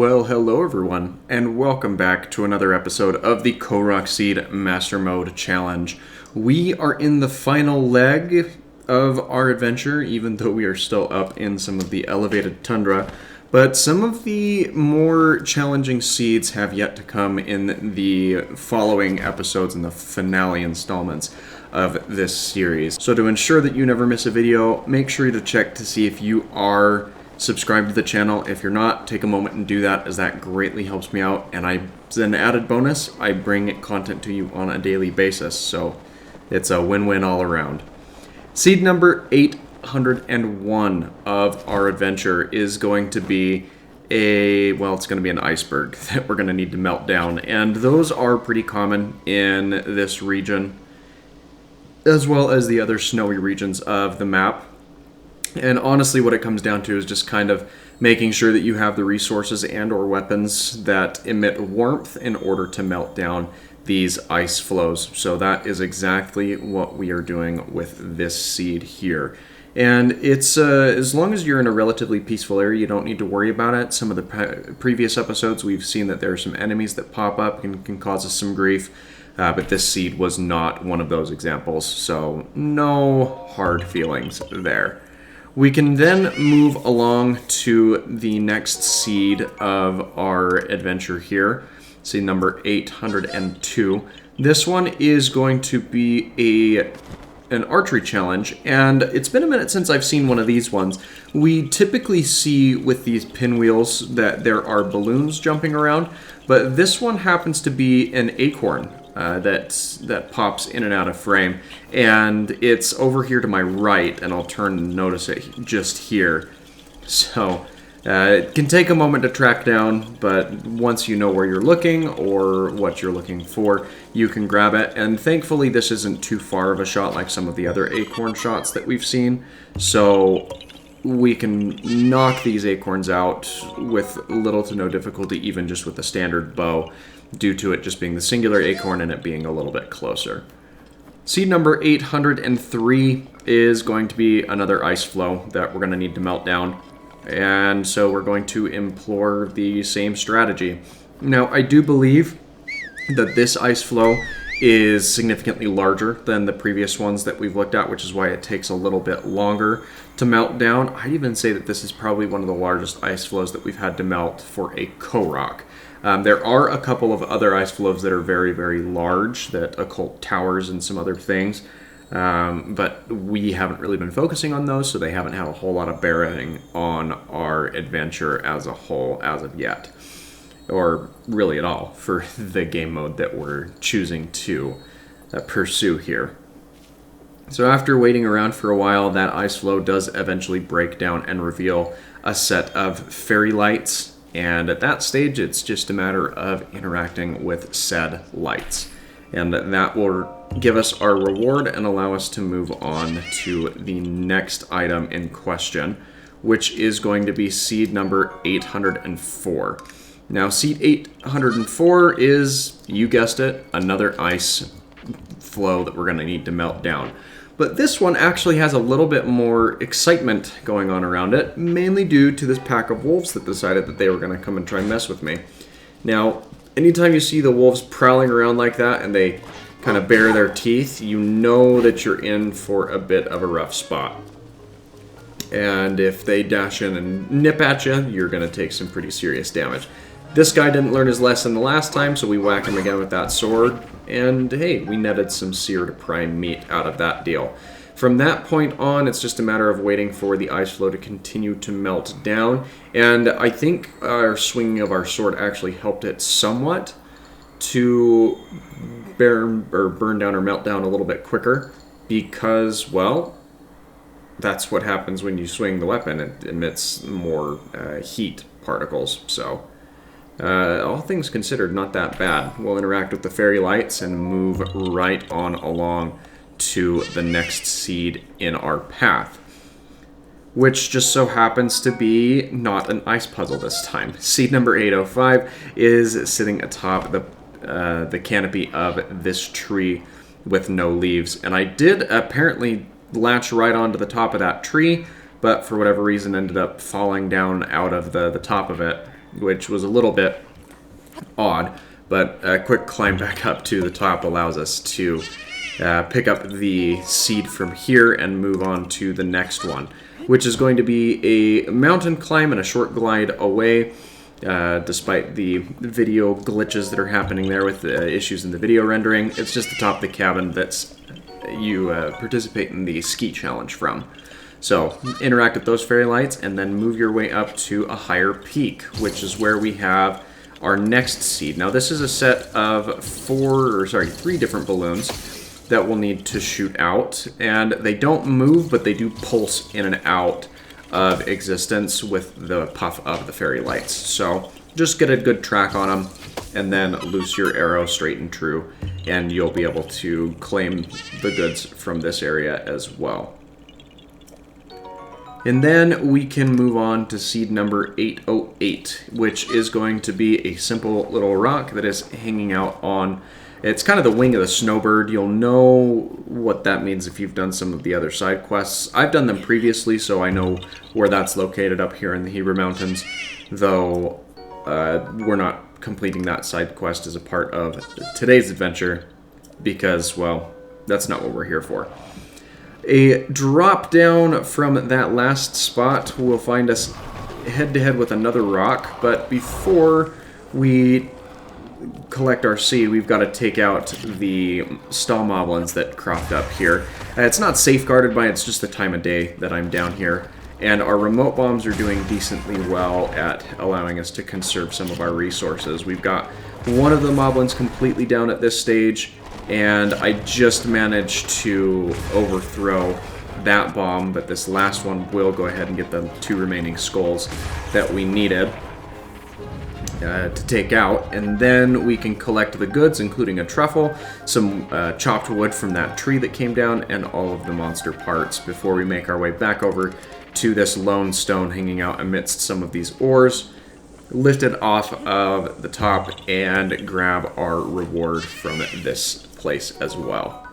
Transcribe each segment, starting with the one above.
Well, hello everyone, and welcome back to another episode of the Korok Seed Master Mode Challenge. We are in the final leg of our adventure, even though we are still up in some of the elevated tundra. But some of the more challenging seeds have yet to come in the following episodes in the finale installments of this series. So to ensure that you never miss a video, make sure to check to see if you are subscribe to the channel. If you're not, take a moment and do that, as that greatly helps me out. And as an added bonus, I bring content to you on a daily basis, so it's a win-win all around. Seed number 801 of our adventure is going to be it's going to be an iceberg that we're going to need to melt down. And those are pretty common in this region, as well as the other snowy regions of the map. And honestly, what it comes down to is just kind of making sure that you have the resources and or weapons that emit warmth in order to melt down these ice flows. So that is exactly what we are doing with this seed here. And it's as long as you're in a relatively peaceful area, you don't need to worry about it. Some of the previous episodes, we've seen that there are some enemies that pop up and can cause us some grief. But this seed was not one of those examples, so no hard feelings there. We can then move along to the next seed of our adventure here, seed number 802. This one is going to be an archery challenge, and it's been a minute since I've seen one of these ones. We typically see with these pinwheels that there are balloons jumping around, but this one happens to be an acorn that pops in and out of frame, and it's over here to my right, and I'll turn and notice it just here. So it can take a moment to track down, but once you know where you're looking or what you're looking for, you can grab it. And thankfully this isn't too far of a shot like some of the other acorn shots that we've seen, so we can knock these acorns out with little to no difficulty, even just with the standard bow, due to it just being the singular acorn and it being a little bit closer. Seed number 803 is going to be another ice flow that we're going to need to melt down. And so we're going to employ the same strategy. Now, I do believe that this ice flow is significantly larger than the previous ones that we've looked at, which is why it takes a little bit longer to melt down. I'd even say that this is probably one of the largest ice flows that we've had to melt for a Korok. There are a couple of other ice flows that are very, very large, that occult towers and some other things, but we haven't really been focusing on those, so they haven't had a whole lot of bearing on our adventure as a whole as of yet, or really at all for the game mode that we're choosing to pursue here. So after waiting around for a while, that ice flow does eventually break down and reveal a set of fairy lights. And at that stage, it's just a matter of interacting with said lights. And that will give us our reward and allow us to move on to the next item in question, which is going to be seed number 804. Now, seed 804 is, you guessed it, another ice flow that we're going to need to melt down. But this one actually has a little bit more excitement going on around it, mainly due to this pack of wolves that decided that they were going to come and try and mess with me. Now, anytime you see the wolves prowling around like that and they kind of bare their teeth, you know that you're in for a bit of a rough spot. And if they dash in and nip at you, you're going to take some pretty serious damage. This guy didn't learn his lesson the last time, so we whack him again with that sword. And hey, we netted some seared prime meat out of that deal. From that point on, it's just a matter of waiting for the ice flow to continue to melt down. And I think our swinging of our sword actually helped it somewhat to burn down or melt down a little bit quicker. Because, well, that's what happens when you swing the weapon. It emits more heat particles, so all things considered, not that bad. We'll interact with the fairy lights and move right on along to the next seed in our path, which just so happens to be not an ice puzzle this time. Seed number 805 is sitting atop the canopy of this tree with no leaves, and I did apparently latch right onto the top of that tree, but for whatever reason ended up falling down out of the top of it which was a little bit odd, but a quick climb back up to the top allows us to pick up the seed from here and move on to the next one, which is going to be a mountain climb and a short glide away. Despite the video glitches that are happening there with the issues in the video rendering, it's just the top of the cabin that's you participate in the ski challenge from. So interact with those fairy lights and then move your way up to a higher peak, which is where we have our next seed. Now this is a set of 3 different balloons that we'll need to shoot out, and they don't move, but they do pulse in and out of existence with the puff of the fairy lights. So just get a good track on them and then loose your arrow straight and true, and you'll be able to claim the goods from this area as well. And then we can move on to seed number 808, which is going to be a simple little rock that is hanging out on, it's kind of the wing of the snowbird. You'll know what that means if you've done some of the other side quests. I've done them previously, so I know where that's located up here in the Hebrew Mountains, though we're not completing that side quest as a part of today's adventure because, well, that's not what we're here for. A drop down from that last spot will find us head-to-head with another rock, but before we collect our seed, we've got to take out the stall moblins that cropped up here. It's not safeguarded by it's just the time of day that I'm down here, and our remote bombs are doing decently well at allowing us to conserve some of our resources. We've got one of the moblins completely down at this stage, and I just managed to overthrow that bomb, but this last one will go ahead and get the 2 remaining skulls that we needed to take out, and then we can collect the goods, including a truffle, some chopped wood from that tree that came down, and all of the monster parts before we make our way back over to this lone stone hanging out amidst some of these ores, lift it off of the top, and grab our reward from this place as well.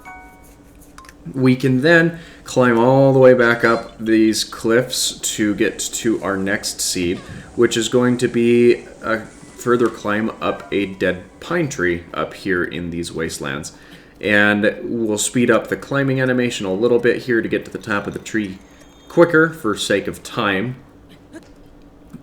We can then climb all the way back up these cliffs to get to our next seed, which is going to be a further climb up a dead pine tree up here in these wastelands. And we'll speed up the climbing animation a little bit here to get to the top of the tree quicker for sake of time,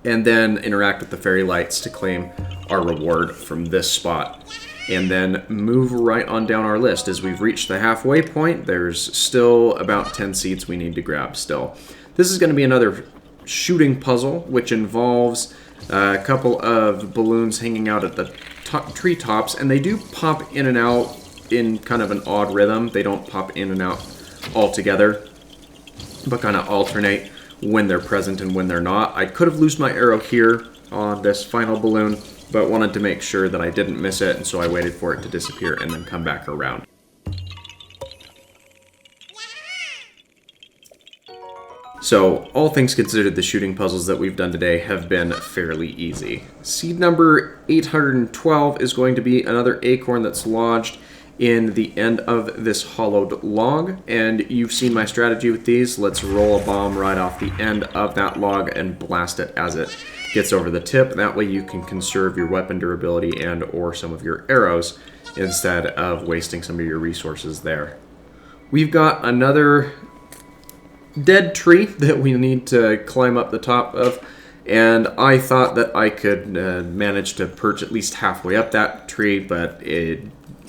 and then interact with the fairy lights to claim our reward from this spot. And then move right on down our list. As we've reached the halfway point, there's still about 10 seeds we need to grab still. This is going to be another shooting puzzle, which involves a couple of balloons hanging out at the treetops, and they do pop in and out in kind of an odd rhythm. They don't pop in and out all together, but kind of alternate when they're present and when they're not. I could have loosed my arrow here on this final balloon, but wanted to make sure that I didn't miss it, and so I waited for it to disappear and then come back around. So, all things considered, the shooting puzzles that we've done today have been fairly easy. Seed number 812 is going to be another acorn that's lodged in the end of this hollowed log, and you've seen my strategy with these. Let's roll a bomb right off the end of that log and blast it as it gets over the tip. That way you can conserve your weapon durability and or some of your arrows instead of wasting some of your resources there. We've got another dead tree that we need to climb up the top of, and I thought that I could manage to perch at least halfway up that tree, but it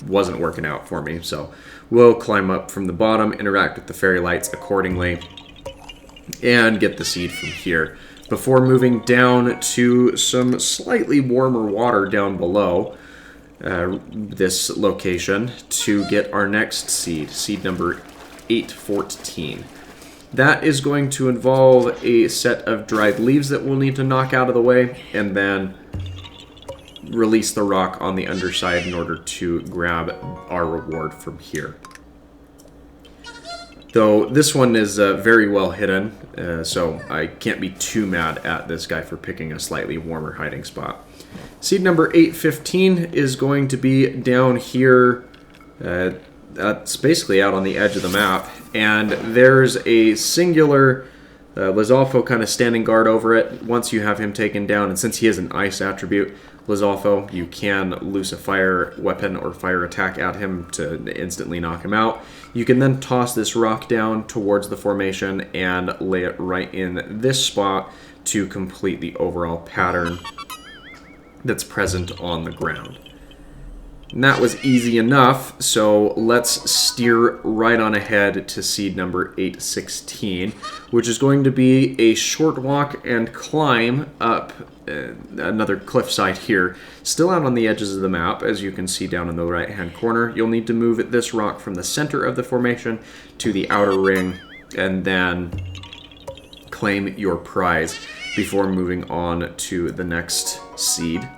wasn't working out for me. So we'll climb up from the bottom, interact with the fairy lights accordingly, and get the seed from here before moving down to some slightly warmer water down below this location to get our next seed, seed number 814. That is going to involve a set of dried leaves that we'll need to knock out of the way, and then release the rock on the underside in order to grab our reward from here. Though this one is very well hidden, so I can't be too mad at this guy for picking a slightly warmer hiding spot. Seed number 815 is going to be down here. That's basically out on the edge of the map, and there's a singular Lizalfo kind of standing guard over it. Once you have him taken down, and since he is an ice attribute, Lizalfo, you can loose a fire weapon or fire attack at him to instantly knock him out. You can then toss this rock down towards the formation and lay it right in this spot to complete the overall pattern that's present on the ground. And that was easy enough, so let's steer right on ahead to seed number 816, which is going to be a short walk and climb up another cliffside here, still out on the edges of the map, as you can see down in the right-hand corner. You'll need to move this rock from the center of the formation to the outer ring, and then claim your prize before moving on to the next seed,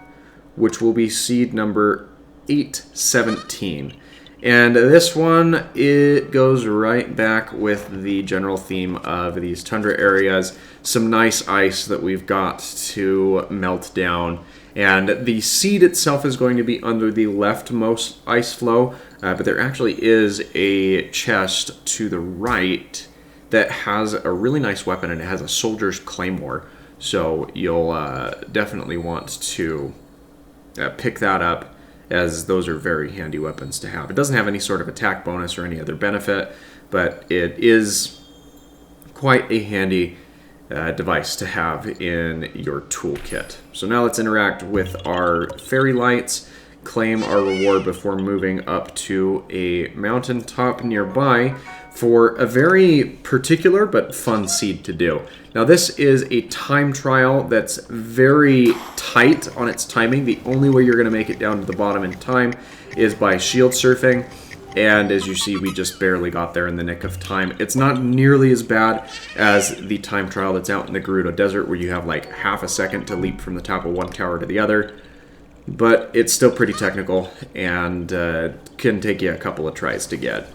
which will be seed number 817. And this one, it goes right back with the general theme of these tundra areas. Some nice ice that we've got to melt down. And the seed itself is going to be under the leftmost ice flow, but there actually is a chest to the right that has a really nice weapon, and it has a soldier's claymore. So you'll definitely want to pick that up, as those are very handy weapons to have. It doesn't have any sort of attack bonus or any other benefit, but it is quite a handy device to have in your toolkit. So now let's interact with our fairy lights, claim our reward before moving up to a mountaintop nearby for a very particular but fun seed to do. Now this is a time trial that's very tight on its timing. The only way you're going to make it down to the bottom in time is by shield surfing, and as you see, we just barely got there in the nick of time. It's not nearly as bad as the time trial that's out in the Gerudo Desert, where you have like half a second to leap from the top of one tower to the other, but it's still pretty technical and can take you a couple of tries to get.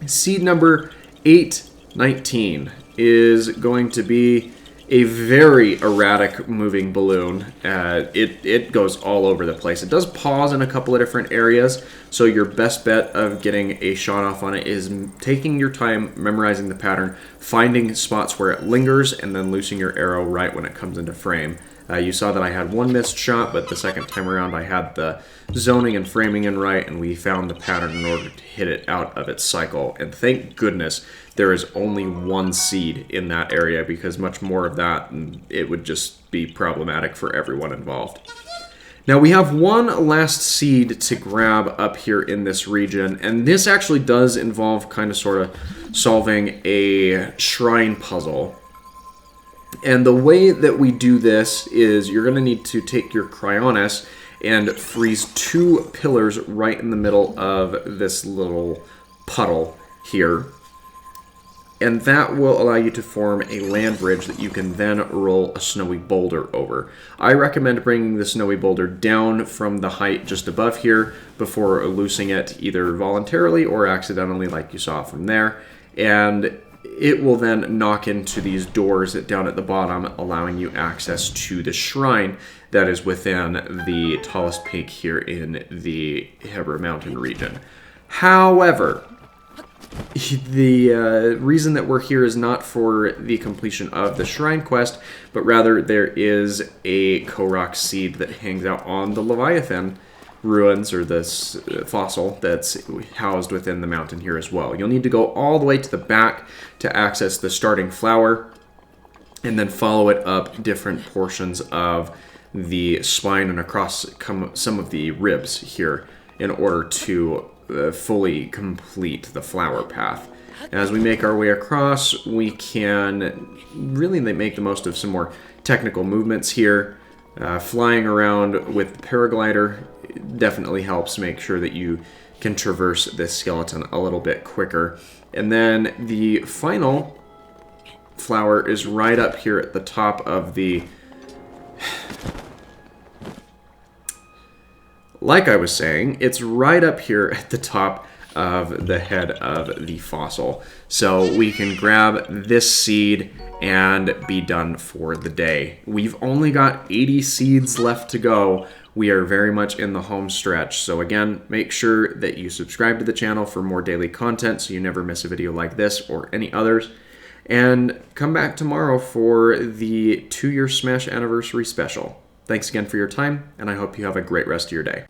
Seed number 819 is going to be a very erratic moving balloon. It goes all over the place. It does pause in a couple of different areas, so your best bet of getting a shot off on it is taking your time, memorizing the pattern, finding spots where it lingers, and then loosing your arrow right when it comes into frame. You saw that I had one missed shot, but the second time around I had the zoning and framing in right, and we found the pattern in order to hit it out of its cycle. And thank goodness there is only one seed in that area, because much more of that, and it would just be problematic for everyone involved. Now we have one last seed to grab up here in this region, and this actually does involve kind of sort of solving a shrine puzzle. And the way that we do this is you're going to need to take your Cryonis and freeze two pillars right in the middle of this little puddle here. And that will allow you to form a land bridge that you can then roll a snowy boulder over. I recommend bringing the snowy boulder down from the height just above here before loosing it either voluntarily or accidentally, like you saw from there. And it will then knock into these doors down at the bottom, allowing you access to the shrine that is within the tallest peak here in the Hebra Mountain region. However, the reason that we're here is not for the completion of the shrine quest, but rather there is a Korok Seed that hangs out on the Leviathan ruins, or this fossil that's housed within the mountain here as well. You'll need to go all the way to the back to access the starting flower, and then follow it up different portions of the spine and across some of the ribs here in order to fully complete the flower path. As we make our way across, we can really make the most of some more technical movements here. Flying around with the paraglider definitely helps make sure that you can traverse this skeleton a little bit quicker. And then the final flower is right up here at the top of the... Like I was saying, it's right up here at the top of the head of the fossil. So we can grab this seed and be done for the day. We've only got 80 seeds left to go. We are very much in the home stretch. So again, make sure that you subscribe to the channel for more daily content so you never miss a video like this or any others. And come back tomorrow for the 2-year Smash Anniversary Special. Thanks again for your time, and I hope you have a great rest of your day.